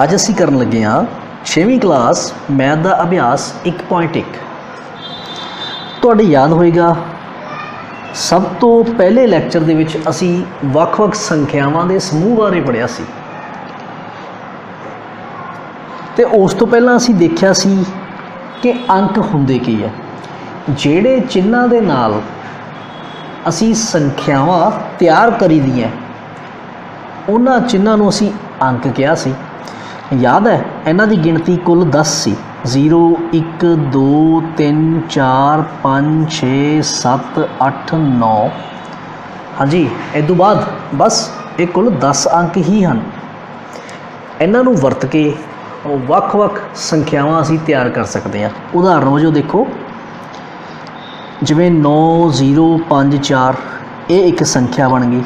ਅੱਜ ਅਸੀਂ ਕਰਨ ਲੱਗੇ ਹਾਂ 6ਵੀਂ ਕਲਾਸ ਮੈਥ ਦਾ ਅਭਿਆਸ 1.1। ਤੁਹਾਡੇ ਯਾਦ ਹੋਏਗਾ ਸਭ ਤੋਂ ਪਹਿਲੇ ਲੈਕਚਰ ਦੇ ਵਿੱਚ ਅਸੀਂ ਵੱਖ-ਵੱਖ ਸੰਖਿਆਵਾਂ ਦੇ ਸਮੂਹ ਬਾਰੇ ਪੜ੍ਹਿਆ ਸੀ ਤੇ ਉਸ ਤੋਂ ਪਹਿਲਾਂ ਅਸੀਂ ਦੇਖਿਆ ਸੀ ਕਿ ਅੰਕ ਹੁੰਦੇ ਕੀ ਹੈ। ਜਿਹੜੇ ਚਿੰਨ੍ਹਾਂ ਦੇ ਨਾਲ ਅਸੀਂ ਸੰਖਿਆਵਾਂ ਤਿਆਰ ਕਰੀਦੀਆਂ ਉਹਨਾਂ ਚਿੰਨ੍ਹਾਂ ਨੂੰ ਅਸੀਂ ਅੰਕ ਕਿਹਾ ਸੀ। याद है इन्हां दी गिणती कुल 10 सी। 0 1 2 3 4 5 6 7 8 9। हाँ जी, इस तो बाद बस ये कुल 10 अंक ही हैं। इन्हां नूं वरत के वख-वख संख्यावां असीं तैयार कर सकते हैं। उदाहरण वजों देखो जिवें 9 0 5 4 ये एक संख्या बन गई।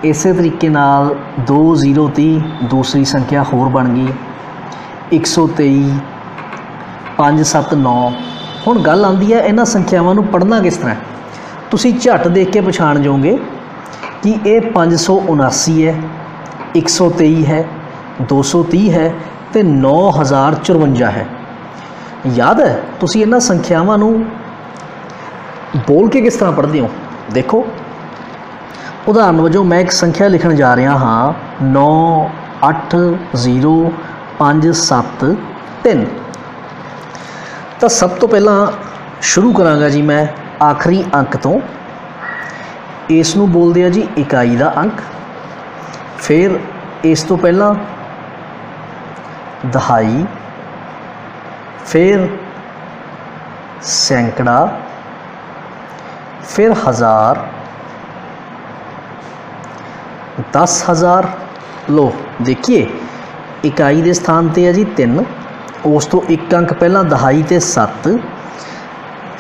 इस तरीके नाल 2 0 30 दूसरी संख्या होर बन गई। 123 5 7 9। हुण गल आंदी है इन्हां संख्यावां नूं पढ़ना किस तरह। तुसीं झट देख के पछाण जाओगे कि ये 579 है, 123 है, 230 है तो 9054 है। याद है तुसीं इन्हां संख्यावां नूं बोल के किस तरह पढ़ते हो। देखो उदाहरण वजों मैं एक संख्या लिखण जा रहा हाँ 9 8 0 5 7 3। तो सब तो पहला शुरू करांगा जी मैं आखिरी अंक तो। इस नूं बोलदे आ जी इकाई दा अंक। फिर इस तो पहला दहाई, फिर सैकड़ा, फिर हज़ार, 10,000। लो देखिए इकाई के स्थान पर है जी 3। उस तो एक अंक पहला दहाई ते 7,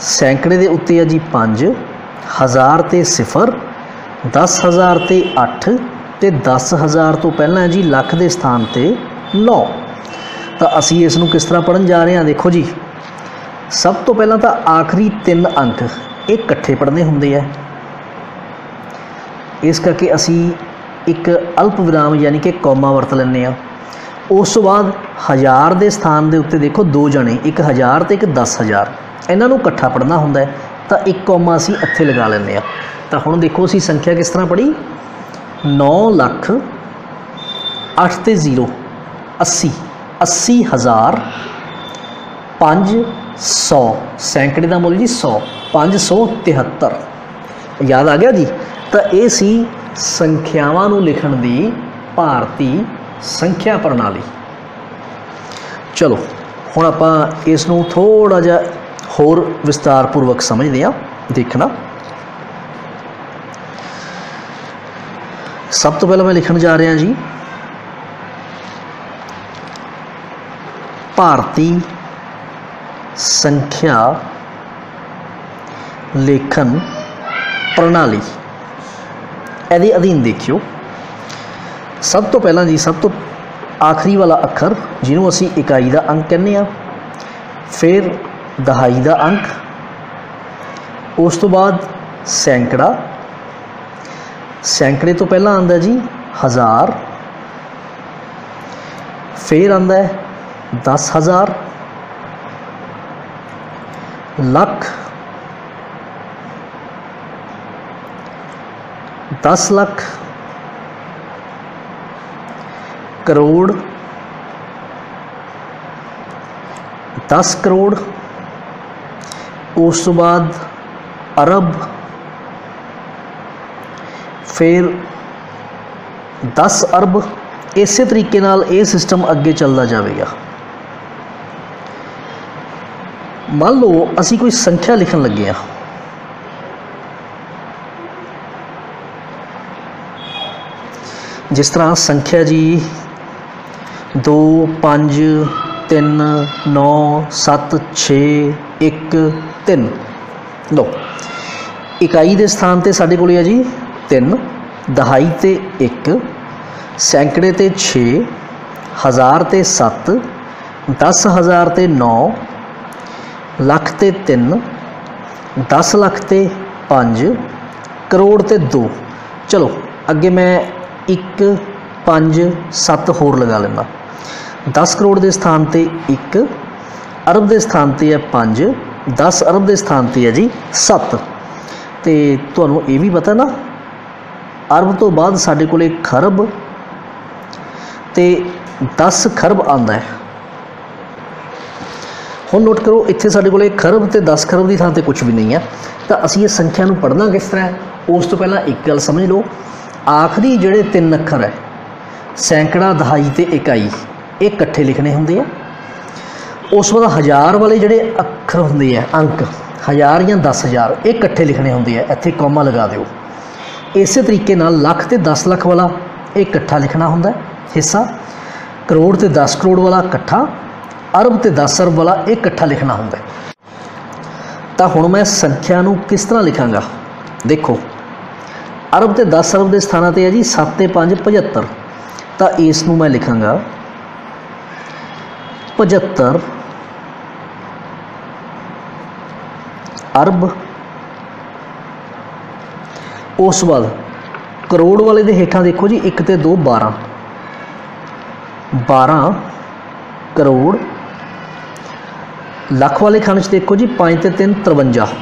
सैकड़े के उत्ते है जी 5, हज़ार ते 0, 10,000 ते 8 ते 10,000 तो पहला है जी लख के स्थान पर 9। तो असी इस नूं किस तरह पढ़न जा रहे हैं। देखो जी सब तो पहला तो आखिरी 3 अंक ये इकट्ठे पढ़ने होंगे है। इस करके असी एक अल्प विराम यानी कि कौमा वरत लैंदे आ। उस तो बाद हज़ार के स्थान के उत्ते देखो 2 जने, एक 1000 तो एक 10,000, इन्हां नूं इकट्ठा पढ़ना हुंदा है। तो एक कौमा असी इत्थे लगा लैंदे आ। तो हुण देखो असी संख्या किस तरह पढ़ी 9 लाख 8 ते 0 80, 80,000 500। सैकड़े का मुल जी 100, 573। याद आ गया जी। तो ये सी संख्यावां नूं लिखण दी भारती संख्या प्रणाली। चलो हुण आपां इस नूं थोड़ा जिहा होर विस्तारपूर्वक समझदे हां। देखना सब तो पहला मैं लिखण जा रहा जी भारती संख्या लेखन प्रणाली। ਇਹਦੇ अधीन देखियो सब तो पहला जी सब तो आखिरी वाला अखर जिन्हों असी इकाई का अंक कहने आ, फिर दहाई का अंक, उस तो बाद सैकड़ा, सैकड़े तो पहला आंदा जी 1000, फिर आंदा है 10,000, लख, 10 लाख, करोड़, 10 करोड़, उस तो बाद अरब, फिर 10 अरब। इस तरीके नाल ये सिस्टम अगे चलता जाएगा। मान लो असी कोई संख्या लिखन लगे हैं। जिस तरह संख्या जी 2 5 3 9 7 6 1 3। लो इकाई के स्थान पर साढ़े कोल है जी 3, दहाई ते 1, सैकड़े ते 6, हज़ार ते 7, 10,000 ते 9, लख ते 3, 10 लाख ते 5, करोड़ ते 2। चलो अगे मैं 1 5 7 होर लगा लेना। 10 करोड़ के स्थान पर 1, अरब के स्थान पर है 5, 10 अरब के स्थान पर है जी 7। तो तुहानूं ये भी पता ना अरब तो बाद साडे कोले खरब ते 10 खरब आंदा है। हुण नोट करो इत्थे साडे कोले खरब ते 10 खरब की थां ते कुछ भी नहीं है। तो असीं इस संख्या नूं पढ़ना किस तरह है, उस तो पहला एक गल समझ लो, आखिरी जिहड़े 3 अखर है सैकड़ा, दहाई ते इकाई, ये इकट्ठे लिखने होंदे आ। उस बाद हज़ार वाले जिहड़े अखर होंदे आ, अंक 1000 या 10,000, ये इकट्ठे लिखने होंदे आ, इत्थे कॉमा लगा दिओ। इस तरीके नाल लख ते 10 लख वाला ये इकट्ठा लिखना होंदा हिस्सा, करोड़ ते 10 करोड़ वाला इकट्ठा, अरब ते 10 अरब वाला ये इकट्ठा लिखना होंदा। तो हुण मैं संख्या नूं किस तरह लिखांगा, देखो अरब ते 10 अरब के स्थानां ते है जी 7 ते 5 75। तो इस नूं मैं लिखांगा 75 अरब। उस बाद करोड़ वाले दे हेठां देखो जी 1 ते 2 12, 12 करोड़। लख वाले खाने देखो जी 5 ते 3 53,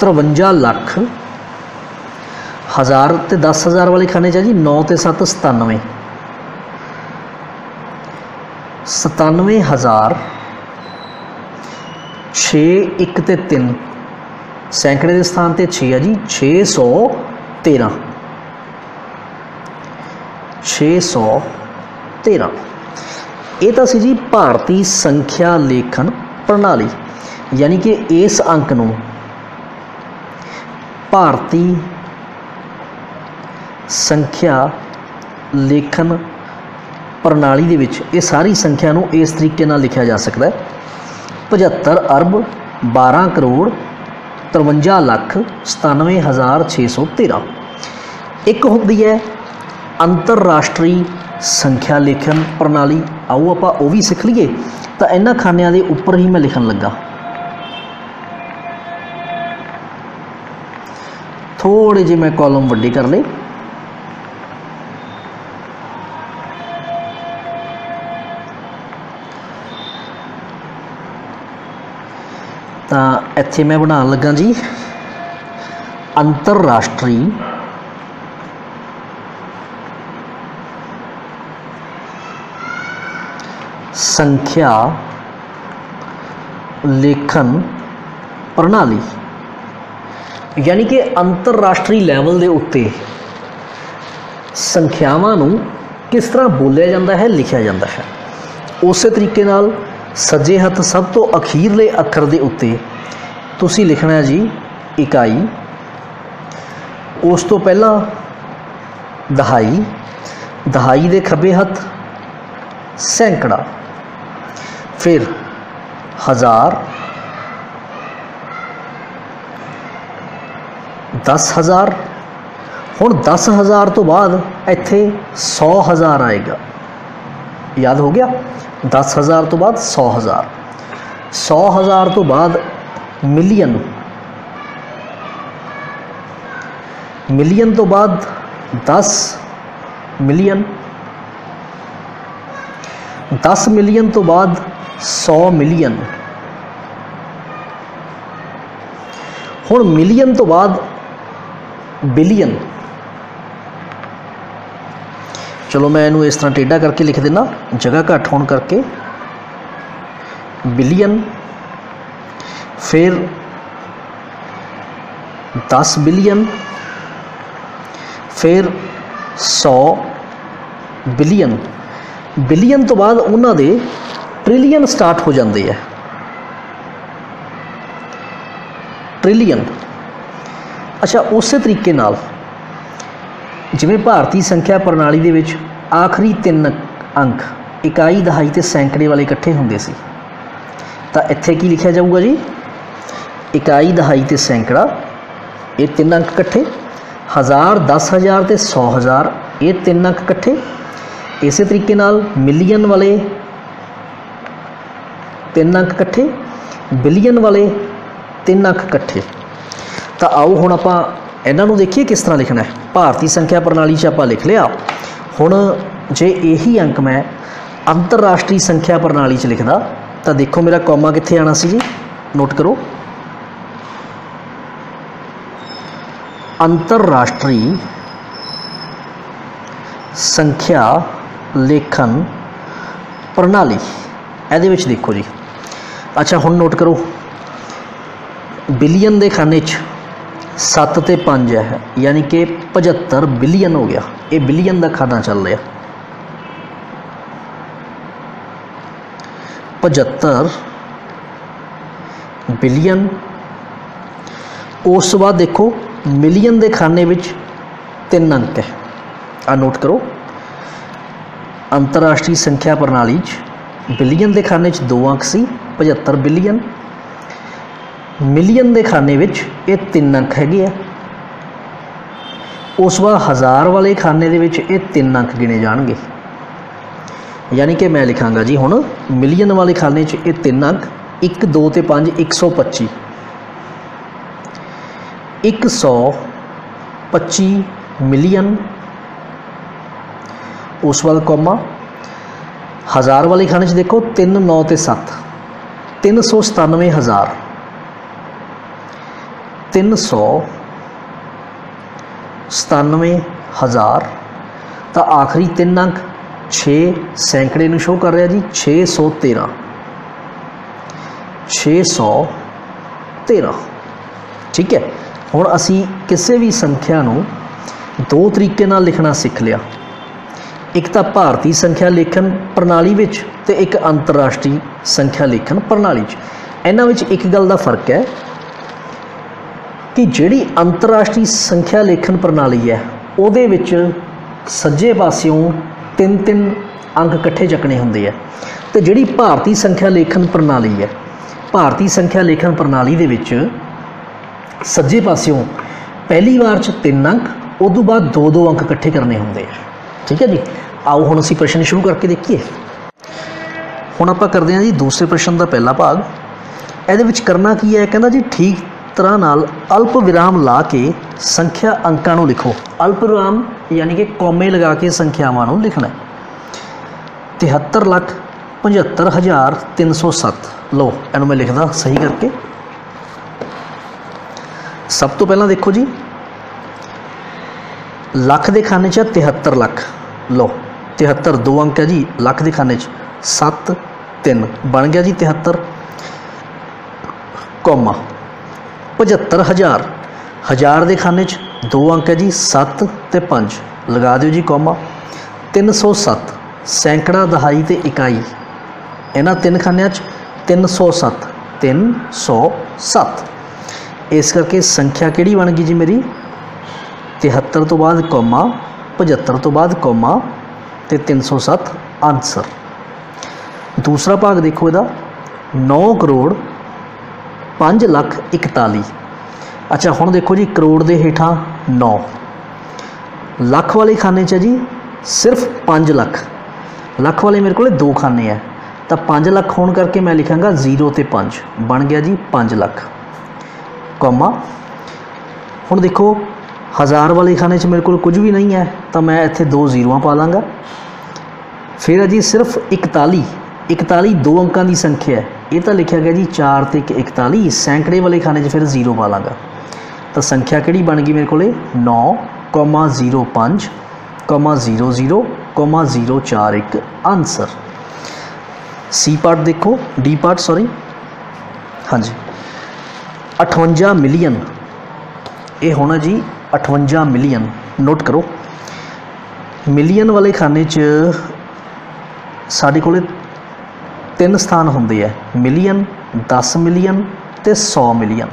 53 लख। हज़ार ते 10,000 वाले खाने जी 9 ते 7 97, 97,000। 6 1 ते 3 सैकड़े के स्थान पर 6 है जी 613, 613। ये तो सी जी भारतीय संख्या लेखन प्रणाली, यानी कि इस अंक नूं भारतीय संख्या लेखन प्रणाली दे विच ये सारी संख्या नूं इस तरीके नाल लिखा जा सकता है 75 अरब 12 करोड़ 53 लख 97,613। एक होंदी है अंतरराष्ट्री संख्या लेखन प्रणाली, आओ आपां वो भी सीख लीए। तो इन्हां खानिਆਂ ਦੇ ਉੱਪਰ ही मैं लिखन लगा, थोड़े जे मैं कॉलम वड्डे कर ले। तो इत्थे मैं बनाने लगा जी अंतरराष्ट्री संख्या लेखन प्रणाली, यानी कि अंतरराष्ट्री लैवल के उत्ते संख्यावां नूं किस तरह बोलिया जाता है, लिखा जाता है। उस तरीके नाल सज्जे हथ सब तो अखीरले अखर के उत्ते तुसी लिखना है जी इकाई, उस तो पहला दहाई, दहाई के खब्बे हथ सैकड़ा, फिर हज़ार, 10,000। हुण 10,000 तो बाद इत्थे 100,000 आएगा, याद हो गया। 10,000 तो बाद 100,000, 100,000 तो बाद मिलियन, मिलियन तो बाद 10 मिलियन, 10 मिलियन तो बाद 100 मिलियन। हुण मिलियन तो बाद बिलियन। चलो मैं इनू इस तरह टेढ़ा करके लिख देना, जगह घट होने करके, बिलियन। फिर 10 बिलियन, फिर 100 बिलियन। बिलियन तो बाद उन्हां दे ट्रिलियन स्टार्ट हो जाते हैं, ट्रिलियन। अच्छा, उस तरीके नाल जिवें भारतीय संख्या प्रणाली दे विच आखिरी 3 अंक इकाई, दहाई ते सैकड़े वाले इकट्ठे हुंदे सी, तां इत्थे की लिखिया जाऊगा जी इकाई, दहाई ते सैकड़ा, ये 3 अंक इकट्ठे। 1000, 10,000 ते 100,000, ये 3 अंक इकट्ठे। इस तरीके नाल मिलियन वाले 3 अंक इकट्ठे, बिलियन वाले 3 अंक इकट्ठे। तो आओ हुण आपां इन्हां नूं देखिए किस तरह लिखना है। भारतीय संख्या प्रणाली च आपां लिख लिया, हुण जे यही अंक मैं अंतरराष्ट्रीय संख्या प्रणाली च लिखदा तो देखो मेरा कौमा कित्थे आना सी जी, नोट करो। अंतरराष्ट्रीय संख्या लेखन प्रणाली ਇਹਦੇ ਵਿੱਚ देखो जी। अच्छा हुण नोट करो, बिलियन के खाने 7 ते 5 है, यानी कि 75 बिलियन हो गया। ये बिलियन का खाना चल रहा, 75 बिलियन। उस बाद देखो मिलियन के खाने में 3 अंक है, आ नोट करो। अंतरराष्ट्रीय संख्या प्रणाली बिलियन के खाने 2 अंक सी, 75 बिलियन। मिलियन के खाने में ये 3 अंक है। उस बाद हज़ार वाले खाने के 3 अंक गिने जाएंगे, यानी कि मैं लिखांगा जी हुण मिलियन वाले खाने ये 3 अंक 1 2 ते 5 125, 125 मिलियन। उस बाद कौमा हज़ार वाले खाने देखो 3 9 ते 7 397,000, 397,000। तो आखिरी 3 अंक 6 सैकड़े में शो कर रहा जी, 613, 613। ठीक है, हुण असी किसी भी संख्या नूं 2 तरीके नाल लिखना सीख लिया, एक तो भारतीय संख्या लेखन प्रणाली विच ते एक अंतरराष्ट्रीय संख्या लेखन प्रणाली। इन्हां विच एक गल दा फर्क है कि जिहड़ी अंतरराष्ट्रीय संख्या लेखन प्रणाली है उहदे विच सज्जे पासियों 3-3 अंक इकट्ठे चकने हुंदे है, ते जिहड़ी भारतीय संख्या लेखन प्रणाली है, भारतीय संख्या लेखन प्रणाली दे विच सज्जे पासियों पहली बार 3 अंक, उदों बाद 2-2 अंक इकट्ठे करने होंगे। ठीक है जी, आओ हुण असीं प्रश्न शुरू करके देखिए। हुण आपां करदे हां जी दूसरे प्रश्न का पहला भाग। इहदे विच करना की है, कहंदा जी ठीक तरह नाल अल्प विराम ला के संख्या अंकां नूं लिखो। अल्प विराम यानी कि कौमे लगा के संख्यावां नूं लिखना है। 73,75,307। लो इहनूं मैं लिखदा सही करके। सब तो पहला देखो जी, लख के खाने 73 लाख। लो 73 2 अंक है जी, लख के खाने 7 3 बन गया जी 73, कौमा 75,000, हज़ार के खाने 2 अंक है जी, 7 ते 5 लगा दो जी, कौमा 307 सैकड़ा दहाई ते इकाई, इन्हां 3 खानिया 307 307। इस करके संख्या किहड़ी बन गई जी मेरी 73 तो बाद कौमा, 75 तो बाद कौमा ते 307 आंसर। दूसरा भाग देखो इहदा 9,05,41,41। अच्छा हुण देखो जी करोड़ के हेठां 9, लख वाले खाने च जी सिर्फ 5 लाख, लख वाले मेरे को 2 खाने हैं, तो 5 लाख होने करके मैं लिखांगा 0 ते 5 बन गया जी 5 लाख, कौमा। हुण देखो हज़ार वाले खाने च मेरे को कुछ भी नहीं है, तो मैं इत्थे 2 जीरोआं पा लाँगा। फिर है जी सिर्फ 41, 41 2 अंकों की संख्या है, ये तो लिखा गया जी 4 ते 41, सैकड़े वाले खाने फिर 0 पा लाँगा। तो संख्या किहड़ी बन गई मेरे को 9,05,00,041 आंसर। सी पार्ट देखो, डी पार्ट सॉरी, हाँ जी 58 मिलियन, ये होना जी 58 मिलियन। नोट करो मिलियन वाले खाने च साढ़े कोले 3 स्थान होंदे है, मिलियन, 10 मिलियन ते 100 मिलियन।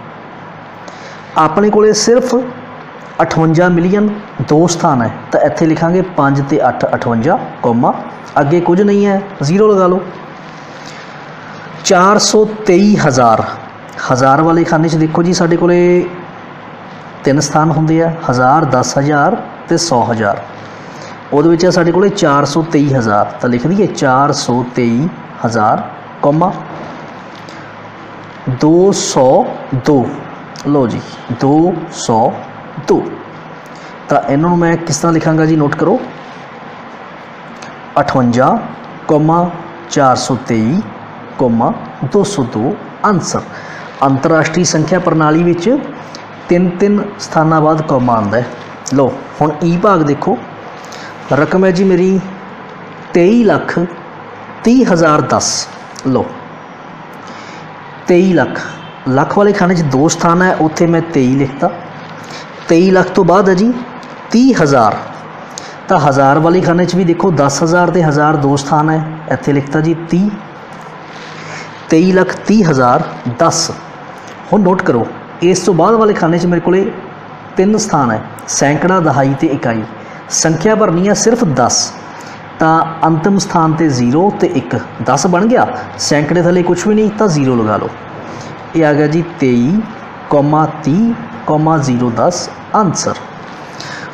अपने कोले सिर्फ 58 मिलियन 2 स्थान है, तो इत्थे लिखांगे 5 ते 8 58, कौमा अगे कुछ नहीं है 0 लगा लो। 423,000, हज़ार वाले खाने देखो जी साढ़े कोले 3 स्थान होंदे है, 1000 10,000 ते 100,000। उहदे विच साढ़े कोले 423,000, तो लिख दिए 423,000, कौमा 202। लो जी 202। तो इन्हों मैं किस तरह लिखांगा जी, नोट करो 58,423,202 आंसर। अंतरराष्ट्रीय संख्या प्रणाली विच 3-3 स्थानां बाद कौमा आंदा है। लो हुण ई भाग देखो, रकम है जी मेरी 23,30,010। लो 23 लाख, लख वाले खाने च 2 स्थान है, उत्थे मैं 23 लिखता। 23 लाख तो बाद है जी 30,000, तो हज़ार वाले खाने च भी देखो 10,000 तो 1,000 2 स्थान है, इत्थे लिखता जी 30। 23,30,010। हुण नोट करो, इस तो बाद वाले खाने च मेरे को 3 स्थान है, सैकड़ा, दहाई तो इकाई। संख्या भरनी है सिर्फ 10, तो अंतिम स्थान ते 0 तो 1, 10 बन गया। सैकड़े थले कुछ भी नहीं, तो 0 लगा लो। ये आ गया जी 23,30,010 आंसर।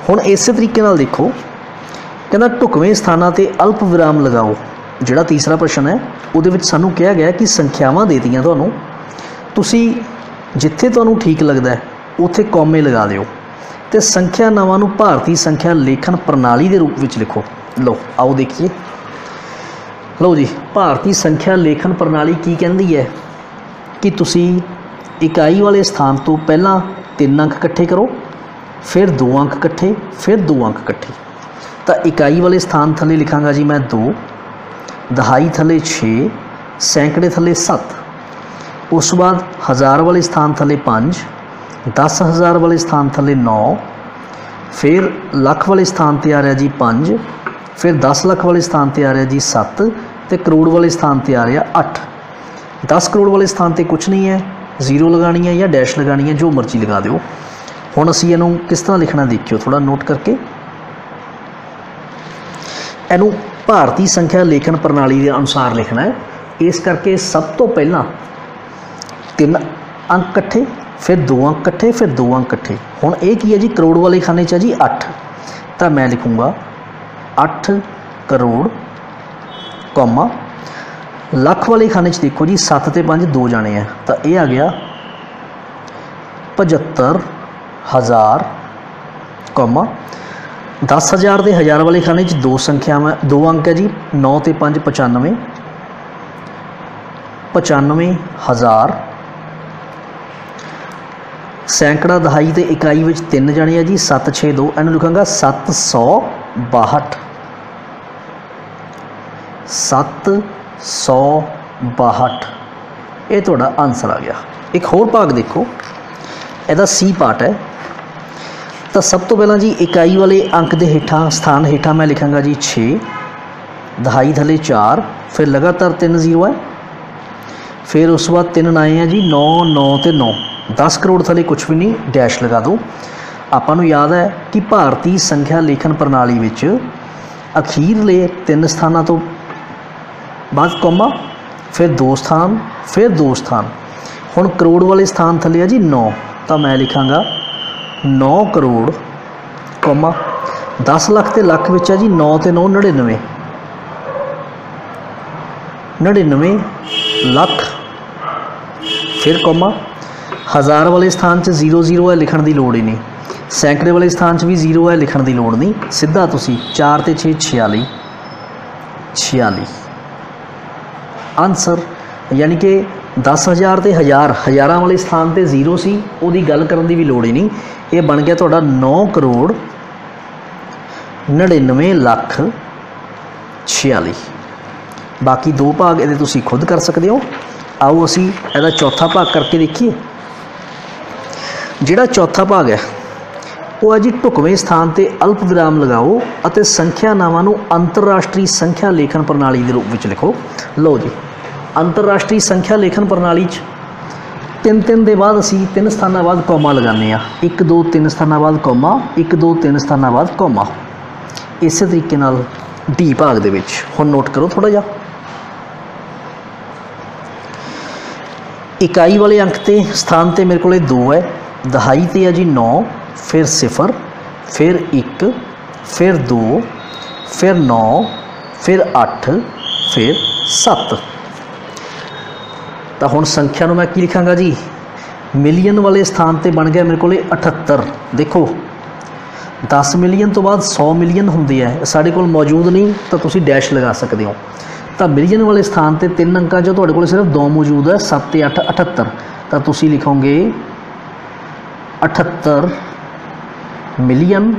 हुण इस तरीके नाल देखो, कहना ढुकवें स्थानां ते अल्प विराम लगाओ। जिहड़ा तीसरा प्रश्न है उहदे विच सानूं कहा गया कि संख्यावां दे दियां तुहानूं, तुसीं जिथे तुहानूं ठीक लगदा है उत्थे कौमे लगा दिओ ते संख्या नावां नूं भारतीय संख्या लेखन प्रणाली के रूप में लिखो। लो आओ देखिए। लो जी, भारतीय संख्या लेखन प्रणाली की कहती है कि तुसी इकाई वाले स्थान तो पहला 3 अंक इकट्ठे करो, फिर 2 अंक इकट्ठे, फिर 2 अंक इकट्ठे। तो इकाई वाले स्थान थले लिखांगा जी मैं 2, दहाई थले 6, सैकड़े थले 7। उस बाद हज़ार वाले स्थान थले 5, 10,000 वाले स्थान थले 9, फिर लख वाले स्थान ते आ रहा जी 5, फिर 10 लाख वाले स्थान ते आ रहा जी 7, तो करोड़ वाले स्थान ते आ रहा 8। 10 करोड़ वाले स्थान ते कुछ नहीं है, 0 लगानी है या डैश लगानी है, जो मर्जी लगा दो। हुण असीं इहनूं किस तरह लिखना देखियो, थोड़ा नोट करके। इहनूं भारतीय संख्या लेखन प्रणाली के अनुसार लिखना है, इस करके सब तो पहला 3 अंक इकट्ठे, फिर 2 अंक इकट्ठे, फिर 2 अंक इकट्ठे। हुण ये की है जी, करोड़ वाले खाने च जी 8, तो मैं लिखूँगा 8 करोड़, कौमा लख वाले खाने च देखो जी 7 ते 5 2 जाने हैं, तो ये आ गया 75,000, कौमा 10,000 के हज़ार वाले खाने च 2 संख्यावां 2 अंक है जी, 9 ते 5 95, 95,000। सैकड़ा, दहाई ते इकाई विच 3 जाने है जी, 7 6 2, इन्हूं लिखांगा 762, 762। ये तुहाडा आंसर आ गया। एक होर भाग देखो, इहदा सी पार्ट है। तो सब तो पहला जी इकाई वाले अंक के हेठा स्थान हेठा मैं लिखांगा जी 6, दहाई थले 4, फिर लगातार 3 0 है, फिर उस बाद 3 9 है जी 9 9 ते 9। 10 करोड़ थले कुछ भी नहीं, डैश लगा दो। आपां नूं याद है कि भारतीय संख्या लेखन प्रणाली विच अखीरले 3 स्थानां तो बाद कौमा, फिर 2 स्थान, फिर 2 स्थान। हुण करोड़ वाले स्थान थले है जी 9, तो मैं लिखांगा 9 करोड़, कौमा 10 लाख ते लख विच है जी 9 ते 9 99, 99 लाख, फिर कौमा हज़ार वाले स्थान च 0 0 है, लिखण की लोड़ ही नहीं। सैकड़े वाले स्थान च भी 0 है, लिखण की लोड़ नहीं। सीधा तुसी 4 ते 6 46, 46 आंसर। यानी कि 10,000 ते हज़ारां वाले स्थान ते 0 सी, उहदी गल करन दी भी लोड़ ही नहीं। ये बन गया तुहाडा 9 करोड़ 99 लाख 46। बाकी 2 भाग इहदे तुसी खुद कर सकते हो। आओ असी इहदा चौथा भाग करके देखिए। जिहड़ा चौथा भाग है वो है जी ढुकवें स्थान ते अल्प विराम लगाओ और संख्या नावां नूं अंतरराष्ट्रीय संख्या लेखन प्रणाली के रूप में लिखो। लो जी, अंतरराष्ट्रीय संख्या लेखन प्रणाली 3-3 के बाद असी 3 स्थानों बाद कौमा लगाने 1 2 3 स्थानों बाद कौमा, 1 2 3 स्थानों बाद कौमा। इस तरीके नाल डी भाग दे विच हुण नोट करो थोड़ा जा। इकाई वाले अंक ते स्थान ते मेरे को 2 है, दहाई ते है जी 9, फिर 0, फिर 1, फिर 2, फिर 9, फिर 8, फिर 7। तो हुण संख्या नूं मैं की लिखांगा जी, मिलियन वाले स्थान ते बन गया मेरे को 78। देखो 10 मिलियन तो बाद 100 मिलियन ਹੁੰਦੇ ਆ, ਸਾਡੇ ਕੋਲ ਮੌਜੂਦ ਨਹੀਂ ਤਾਂ ਤੁਸੀਂ ਡੈਸ਼ ਲਗਾ ਸਕਦੇ ਹੋ। ਤਾਂ ਮਿਲੀਅਨ ਵਾਲੇ ਸਥਾਨ ਤੇ 3 ਅੰਕਾਂ 'ਚੋਂ ਤੁਹਾਡੇ ਕੋਲ ਸਿਰਫ 2 ਮੌਜੂਦ ਹੈ, 7 ਤੇ 8 78, ਤਾਂ ਤੁਸੀਂ ਲਿਖੋਗੇ 78 ਮਿਲੀਅਨ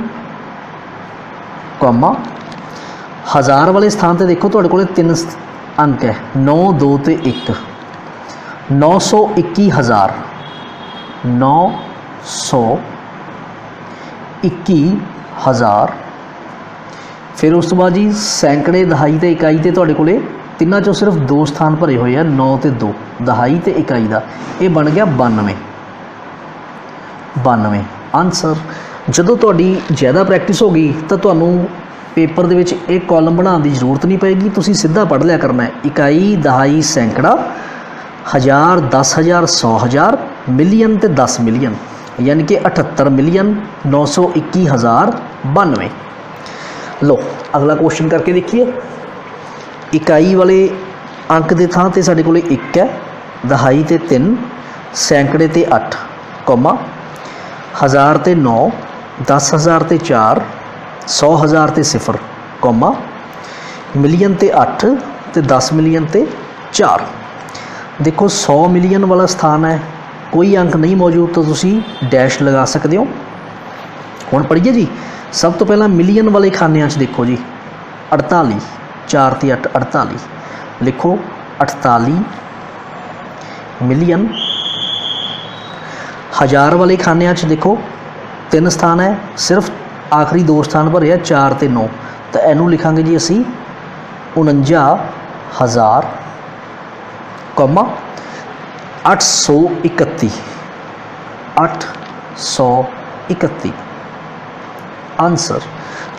ਕੌਮਾ। ਹਜ਼ਾਰ ਵਾਲੇ ਸਥਾਨ ਤੇ ਦੇਖੋ ਤੁਹਾਡੇ ਕੋਲ 3 अंक है, 9 2 ਤੇ 1, 921,000, 921,000। फिर उस तो बाद जी सैकड़े, दहाई ते इकाई ते तुहाडे कोले तिन्हां चों सिर्फ 2 स्थान भरे हुए हैं, 9 ते 2, दहाई ते इकाई का, ये बन गया 92। 92 आंसर। जदों तुहाडी ज़्यादा प्रैक्टिस हो गई तो तुहानूं पेपर दे विच एक कॉलम बनाने की जरूरत नहीं पेगी, तुसी सीधा पढ़ लिया करना है। इकाई, दहाई, सैकड़ा, हज़ार, 10,000, 100,000, मिलियन ते 10 मिलियन, यानी कि 78 मिलियन 921,092। लो अगला क्वेश्चन करके देखिए। इकाई वाले अंक के थां ते साडे कोले 1 है, दहाई ते 3, सैकड़े ते 8, कौमा, हज़ार ते 9, 10,000 ते 4, 100,000 ते 0, कौमा, मिलियन ते 8 ते 10 मिलियन ते 4। देखो 100 मिलियन वाला स्थान है, कोई अंक नहीं मौजूद तो तुसी डैश लगा सकते हो। हुण पढ़िए जी। सब तो पहला मिलियन वाले खानियां च देखो जी 48, 4 ते 8 48, लिखो 48 मिलियन। हज़ार वाले खानियां च देखो 3 स्थान है, सिर्फ आखिरी 2 स्थान भरे है, 4 ते 9, तो इनू लिखांगे जी असी 49,000, कौमा 831, 831 आंसर।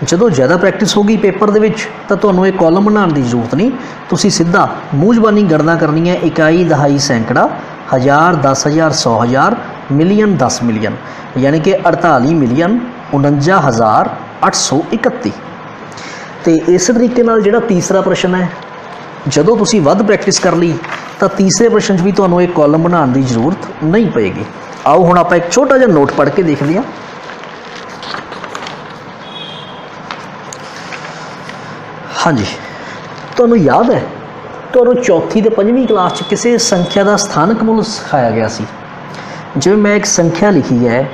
जदों ज़्यादा प्रैक्टिस होगी पेपर दे विच तां तुहानूं एक कॉलम बनाने की जरूरत नहीं, तुसी सीधा मूँह ज़बानी गणना करनी है। इकाई, दहाई, सैकड़ा, हज़ार, 10,000, 100,000, मिलियन, 10 मिलियन, यानी कि 48 मिलियन 49,831। तो इस तरीके नाल जिहड़ा तीसरा प्रश्न है, जदों तुसी वध प्रैक्टिस कर ली तो तीसरे प्रश्न भी तुहानूं एक कॉलम बनाने की जरूरत नहीं पेगी। आओ हुण आपां एक छोटा जिहा नोट पढ़ के देखते हैं। हाँ जी, तुहानूं याद है तुहानूं चौथी ते 5वीं क्लास च किसी संख्या का स्थानक मुल सिखाया गया सी। जिवें मैं एक संख्या लिखी है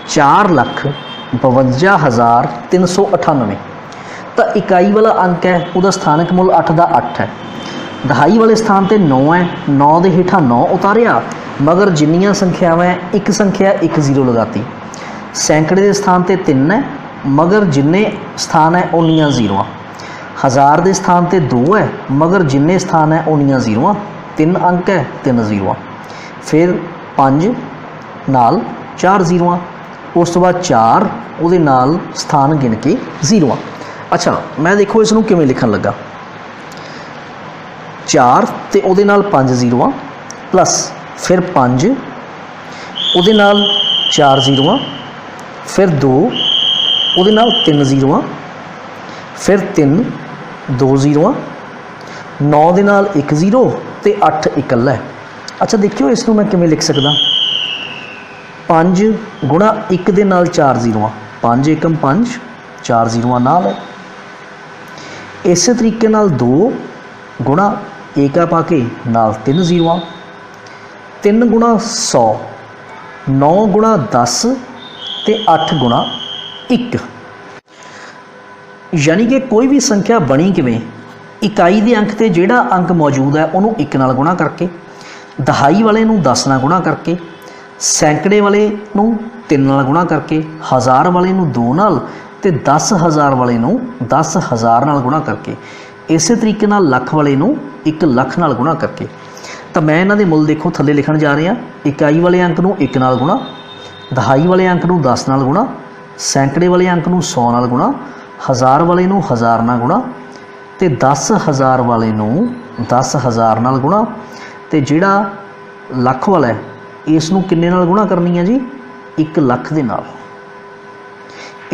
4,52,398, तो इकाई वाला अंक है उसका स्थानक मुल 8 का 8 है। दहाई वाले स्थान पर 9 है, 9 के हेठा 9 उतारिया, मगर जिन्नियां संख्यावां एक संख्या 1 0 लगाती। सैकड़े के स्थान पर 3 है, मगर जिन्ने स्थान है उन्नियां 0। हज़ार के स्थान पर 2 है, मगर जिन्ने स्थान है उन्नियां 0। 3 अंक है, 3 0। फिर 5 नाल 4 0। उस तो बाद 4 उहदे नाल स्थान गिन के 0। अच्छा मैं देखो इसनूं किवें लिखण लगा। 4 ते उहदे नाल 5 0 प्लस फिर 5 उहदे नाल 4 0, फिर 2 उहदे नाल 3 0, फिर 3 2 0, 9 दे नाल 1 0 ते 8 इकल्ला है। अच्छा देखियो इसनूं मैं किवें लिख सकदा। 5 गुणा 1 दे नाल 4 0, 5 एकम 5, 4 0 नाल है। इस तरीके नाल 2 गुणा एका पाके नाल 3 0, 3 गुणा 100, 9 गुणा 10 ते 8 गुणा 1। यानी कि कोई भी संख्या बनी किवें, इकाई के अंक ते जिहड़ा अंक मौजूद है उन्होंने 1 नाल गुणा करके, दहाई वाले नूं 10 नाल गुणा करके, सैकड़े वाले नूं 3 नाल गुणा करके, हज़ार वाले नूं 2 नाल ते 10,000 वाले नूं 10,000 नाल गुणा करके, इस तरीके नाल लख वाले नूं 1 लख नाल गुणा करके। तो मैं इन्हां दे मुल देखो थल्ले लिखण जा रहा। इकाई वाले अंक नूं 1 नाल गुणा, दहाई वाले अंक नूं 10 नाल गुणा, सैकड़े वाले अंक नूं 100 नाल गुणा, हज़ार वाले नूं 1000 नाल गुणा ते 10,000 वाले नूं 10,000 नाल गुणा, ते जिहड़ा लख वाला है इस नूं किन्ने नाल गुणा करनी है जी 1 लख दे नाल।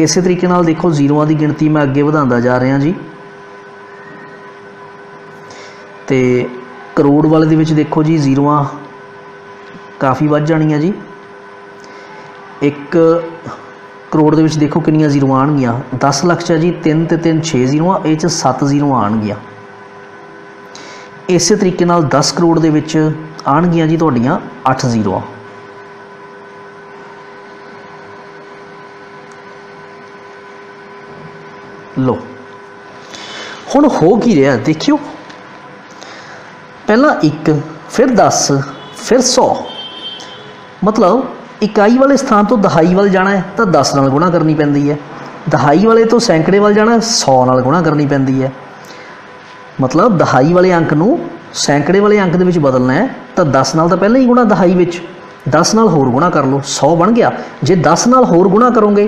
इस तरीके नाल देखो जीरोआं की गिणती मैं अगे वधांदा जा रहा जी। तो करोड़ वाले दे विच देखो जी जीरोआं काफ़ी वध जाणियां जी। 1 ਕਰੋੜ ਦੇ ਵਿੱਚ ਦੇਖੋ ਕਿੰਨੀਆਂ ਜ਼ੀਰੋਆਂ ਆਉਣਗੀਆਂ। 10 ਲੱਖ 'ਚ ਜੀ 3 ਤੇ 3 6 ਜ਼ੀਰੋਆਂ, ਇਹ 'ਚ 7 ਜ਼ੀਰੋਆਂ ਆਉਣਗੀਆਂ। ਇਸੇ ਤਰੀਕੇ ਨਾਲ 10 ਕਰੋੜ ਦੇ ਵਿੱਚ ਆਉਣਗੀਆਂ ਜੀ ਤੁਹਾਡੀਆਂ 8 ਜ਼ੀਰੋਆਂ। ਲੋ ਹੁਣ ਹੋ ਕੀ ਰਿਹਾ ਦੇਖਿਓ, ਪਹਿਲਾਂ 1 ਫਿਰ 10 ਫਿਰ 100, मतलब इकाई वाले स्थान तो दहाई वाल जाना है तो 10 नाल गुणा करनी पैंदी है, दहाई वाले तो सैकड़े वाल जाना 100 नाल गुणा करनी पैंदी है। मतलब दहाई वाले अंक नूं सैकड़े वाले अंक दे विच बदलना है तो 10 नाल तो पहले ही गुणा दहाई विच, 10 नाल होर गुणा कर लो 100 बन गया। जे 10 नाल होर गुणा करोगे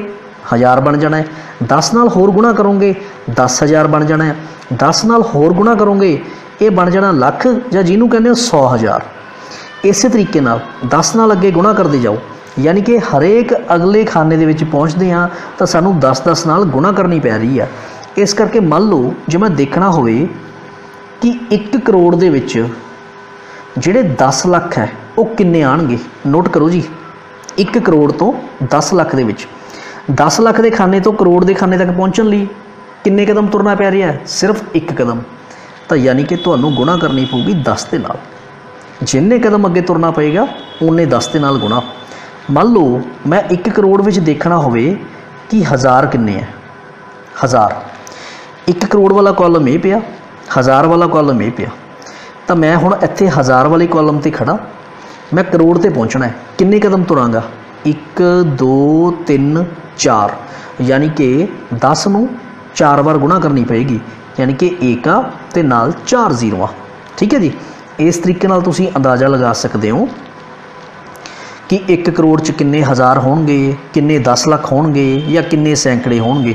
1000 बन जाना है, 10 नाल होर गुणा करोगे 10,000 बन जाना है, 10 नाल होर गुणा करोगे ये बन जाना लख या जिन्हों कहते हो 100,000। इस तरीके नाल 10 नाल अगे गुणा करते जाओ, यानी कि हरेक अगले खाने दे विच पहुँचते हाँ तो सानू 10-10 नाल गुणा करनी पै रही है। इस करके मान लो जे मैं देखना होवे कि 1 करोड़ दे विच जिहड़े 10 लाख है वो किन्ने आणगे, नोट करो जी। 1 करोड़ तो 10 लाख दे विच 10 लाख के खाने तो करोड़ के खाने तक पहुँचने लिए किन्ने कदम तुरना पै रहा है, सिर्फ 1 कदम। तो यानी कि तुहानू गुणा करनी पऊगी 10 के नाल, जिन्ने कदम अगे तुरना पेगा उन्ने 10 के नाल गुणा। मान लो मैं 1 करोड़ विच देखना होवे कि 1000 किन्ने है, 1000 1 करोड़ वाला कॉलम ये पिया, 1000 वाला कॉलम ये पिया, तो मैं हुण इत्थे 1000 वाले कॉलम ते खड़ा, मैं करोड़ ते पहुँचना है, किन्ने कदम तुरांगा 1 2 3 4, यानी कि 10 नूं 4 बार गुणा करनी पेगी, यानी कि 1 ते नाल 4 जीरोआं। ठीक है जी, इस तरीके नाल तुसीं अंदाज़ा लगा सकते हो कि 1 करोड़ च किन्ने 1000 होणगे, किन्ने 10 लाख होणगे या किन्ने सैकड़े होणगे।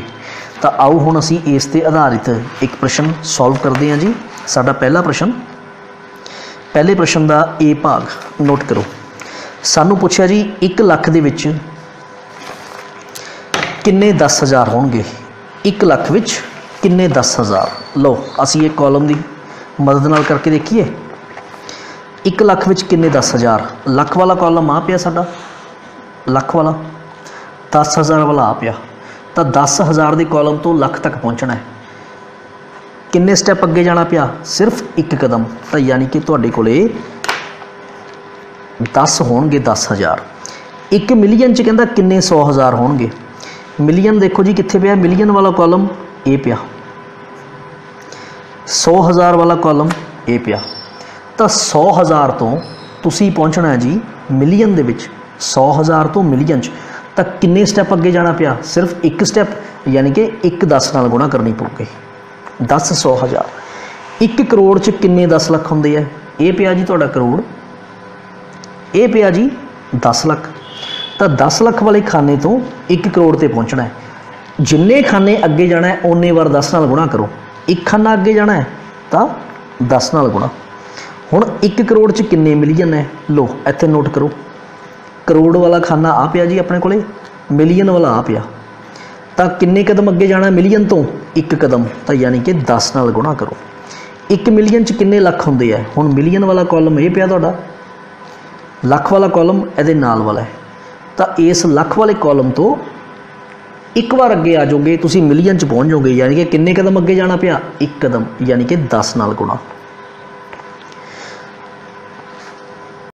तो आओ हुण असीं इस ते आधारित एक प्रश्न सॉल्व करते हैं जी। साडा पहला प्रश्न, पहले प्रश्न का ए भाग नोट करो। सानू पुछया जी 1 लाख दे विच किन्ने 10,000 होणगे, 1 लाख विच किन्ने 10,000। लो असीं एक कॉलम की मदद नाल करके देखिए। 1 लाख विच किन्ने 10,000, लख वाला कॉलम आ पिया साडा, लख वाला 10,000 वाला आ पिया, तो 10,000 के कॉलम तो लख तक पहुँचना है, किन्ने स्टैप अगे जाना पिया, सिर्फ 1 कदम। तो यानी कि तुहाडे कोले 10 होणगे 10,000। 1 मिलियन च कहंदा किन्ने 100,000 होणगे, मिलियन देखो जी कित्थे पिया, मिलियन वाला कॉलम ये पिया, 100,000 वाला कॉलम ये पिया। तो 100,000 तो तुसी पहुँचना है जी मिलियन दे विच, 100,000 तो मिलियन च तक किन्ने स्टैप अगे जाना पिया, सिर्फ 1 स्टैप, यानी कि 1 10 नाल गुणा करनी पऊगी, 10 100,000। 1 करोड़ च किन्ने 10 लाख होंदे है, ये पिया जी तुहाडा करोड़, ये पिया जी 10 लाख। तो 10 लाख वाले खाने तो 1 करोड़ ते पहुँचना है, जिन्ने खाने अगे जाना है उन्ने बार 10 नाल गुणा करो, 1 खाना अगे जाना है तो 10 नाल गुणा। हुण 1 करोड़ च किन्ने मिलियन है, लो इत्थे नोट करो, करोड़ वाला खाना आ पिया जी अपने कोले, मिलियन वाला आ पिया, तो किन्ने कदम अगे जाना मिलियन तो 1 कदम, तो यानी कि 10 नाल गुणा करो। 1 मिलियन च किन्ने लख होंदे है, हुण मिलियन वाला कॉलम ये पिया तुहाडा, लख वाला कॉलम इहदे नाल वाला है, तो इस लख वाले कॉलम तो 1 बार अगे आ जाओगे, तुसीं मिलियन च पहुँच जाओगे, यानी कि किन्ने कदम अगे जाना पिया 1 कदम, यानी कि 10 नाल गुणा।